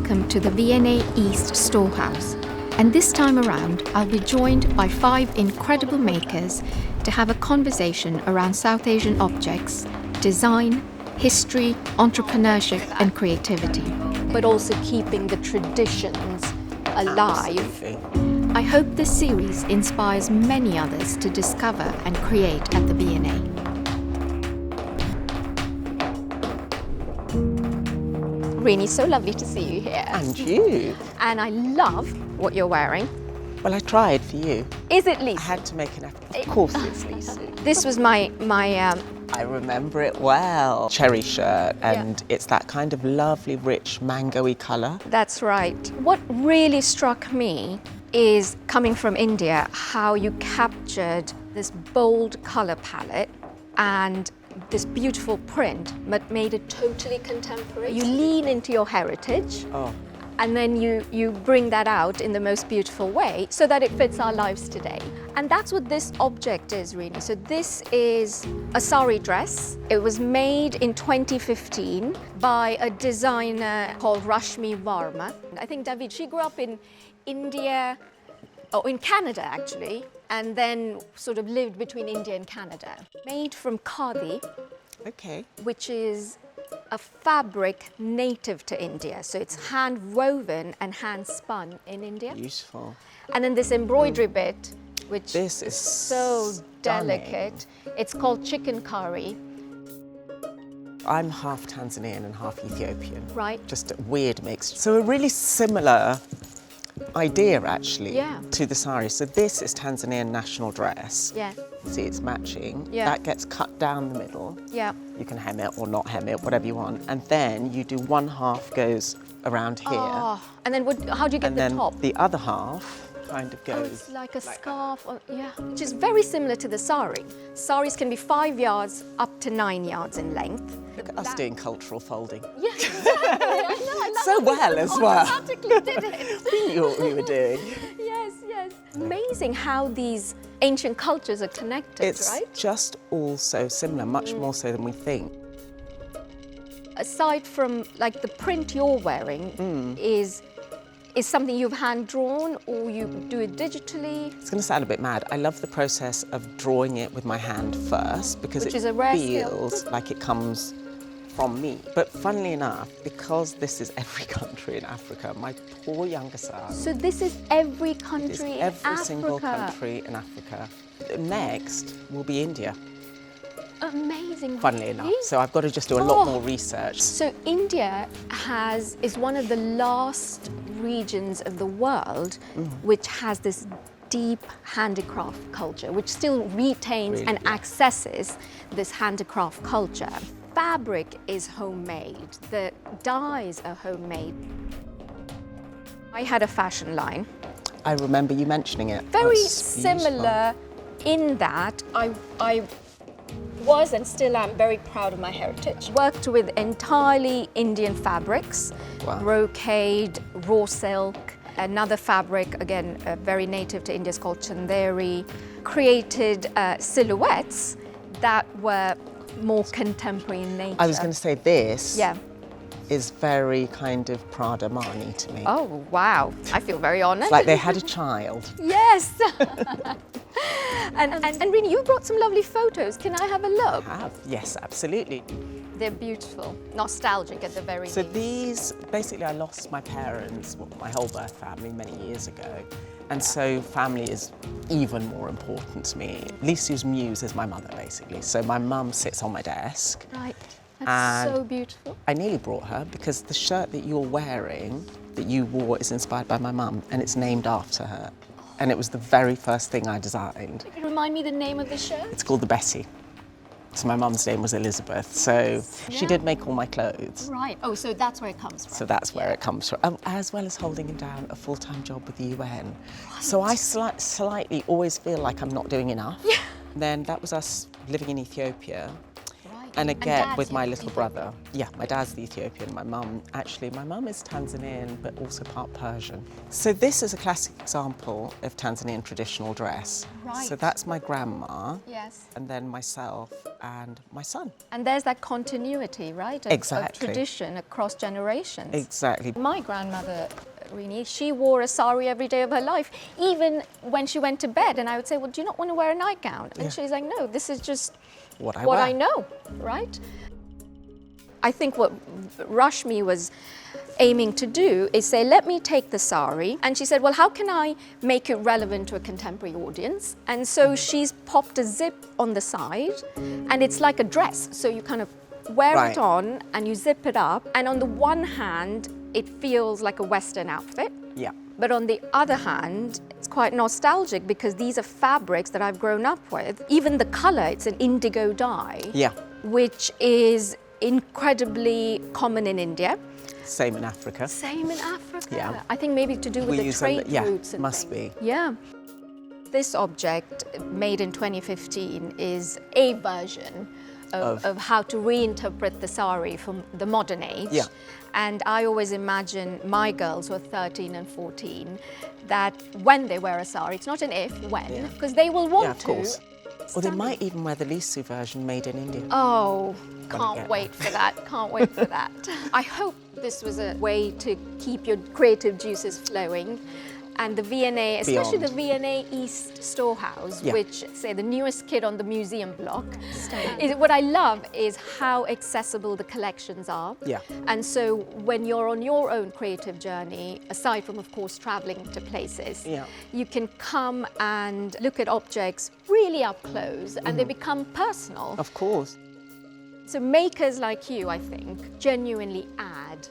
welcome to the V&A East Storehouse. And this time around, I'll be joined by 5 incredible makers to have a conversation around South Asian objects, design, history, entrepreneurship and creativity. But also keeping the traditions alive. Absolutely. I hope this series inspires many others to discover and create at the V&A. Rene, so lovely to see you here. And you. And I love what you're wearing. Well, I tried for you. Is it Lisou? I had to make an effort. Of course it's Lisou. This was my I remember it well. Cherry shirt, and it's that kind of lovely, rich, mango-y colour. That's right. What really struck me is, coming from India, how you captured this bold colour palette and this beautiful print, but made it totally contemporary. You lean into your heritage, and then you bring that out in the most beautiful way so that it fits our lives today. And that's what this object is, Rene. So this is a Sari dress. It was made in 2015 by a designer called Rashmi Varma. I think David, she grew up in India, or in Canada actually, and then sort of lived between India and Canada. Made from khadi, which is a fabric native to India. So it's hand woven and hand spun in India. Beautiful. And then this embroidery bit, which This is so stunning. delicate. It's called chikankari. I'm half Tanzanian and half Ethiopian. Right. Just a weird mix. So a really similar idea, actually, to the sari. So this is Tanzanian national dress. Yeah. See, it's matching. Yeah. That gets cut down the middle. Yeah. You can hem it or not hem it, whatever you want. And then you do one half goes around here. Oh, and then how do you get And the then top? the other half kind of Oh, goes. it's like a scarf, which is very similar to the sari. Saris can be 5 yards up to 9 yards in length. Look at us doing cultural folding. Yeah, exactly. I know. So well as well. Automatically did it. We knew what we were doing. Yes, yes. Amazing how these ancient cultures are connected, It's right? just all so similar, much more so than we think. Aside from like the print you're wearing, is something you've hand drawn or you do it digitally? It's going to sound a bit mad. I love the process of drawing it with my hand first because Which it is a rare skill. feels like it comes from me. But funnily enough, because this is every country in Africa, my poor younger son. So this is every It is country in every Africa. single country in Africa. Next will be India, Amazing. funnily enough. Really? So I've got to just do a lot more research. So India is one of the last regions of the world which has this deep handicraft culture, which still retains and accesses this handicraft culture. Fabric is homemade, the dyes are homemade. I had a fashion line. I remember you mentioning it. Very That's beautiful. similar in that I was and still am very proud of my heritage. Worked with entirely Indian fabrics, brocade, raw silk, another fabric, again, very native to India, is called chanderi. Created silhouettes that were more contemporary in nature. I was going to say this Yeah. is very kind of Prada Marni to me. Oh, wow. I feel very honoured. It's like they had a child. Yes. and Rene, you brought some lovely photos. Can I have a look? Yes, absolutely. They're beautiful, nostalgic at the very So least. these, basically I lost my parents, my whole birth family many years ago. And so family is even more important to me. Lisou's muse is my mother, basically. So my mum sits on my desk. Right. That's so beautiful. I nearly brought her because the shirt that you're wearing, that you wore, is inspired by my mum and it's named after her. And it was the very first thing I designed. Remind me the name of the shirt? It's called the Betty. So my mum's name was Elizabeth, so she did make all my clothes. Right. Oh, so that's where it comes from. So that's where it comes from, as well as holding down a full-time job with the UN. So I slightly always feel like I'm not doing enough. Yeah. Then that was us living in Ethiopia. Right. And again, Dad's with my little Ethiopian. brother. Yeah, my dad's the Ethiopian. My mum is Tanzanian, but also part Persian. So this is a classic example of Tanzanian traditional dress. Right. So that's my grandma. Yes. And then myself and my son. And there's that continuity, right? Of Exactly. tradition across generations. Exactly. My grandmother, Rene, she wore a sari every day of her life, even when she went to bed. And I would say, well, do you not want to wear a nightgown? And Yeah. she's like, no, this is just What I what wear. I know, right? I think what Rashmi was aiming to do is say, let me take the sari. And she said, well, how can I make it relevant to a contemporary audience? And so she's popped a zip on the side, and it's like a dress. So you kind of wear it Right. on and you zip it up. And on the one hand, it feels like a Western outfit. Yeah. But on the other hand, it's quite nostalgic because these are fabrics that I've grown up with. Even the color, it's an indigo dye, Yeah. which is incredibly common in India. Same in Africa. Same in Africa. Yeah. I think maybe to do with We the use trade yeah, routes and must things. be. Yeah. This object, made in 2015, is a version of how to reinterpret the sari from the modern age. Yeah. And I always imagine my girls who are 13 and 14 that when they wear a sari, it's not an if, when, Yeah. because they will want Yeah, of to. course. Or they might even wear the Lisou version made in India. Oh, Gotta can't get wait for that, can't wait for that. I hope this was a way to keep your creative juices flowing. And the V&A, especially Beyond. the V&A East Storehouse, Yeah. which, say, the newest kid on the museum block. What I love is how accessible the collections are. Yeah. And so when you're on your own creative journey, aside from, of course, traveling to places, Yeah. you can come and look at objects really up close and they become personal. Of course. So makers like you, I think, genuinely add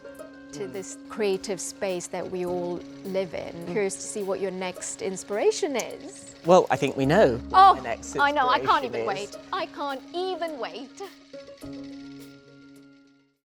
to this creative space that we all live in. Curious to see what your next inspiration is. Well, I think we know. Oh, my next I know, I can't inspiration even is. wait. I can't even wait.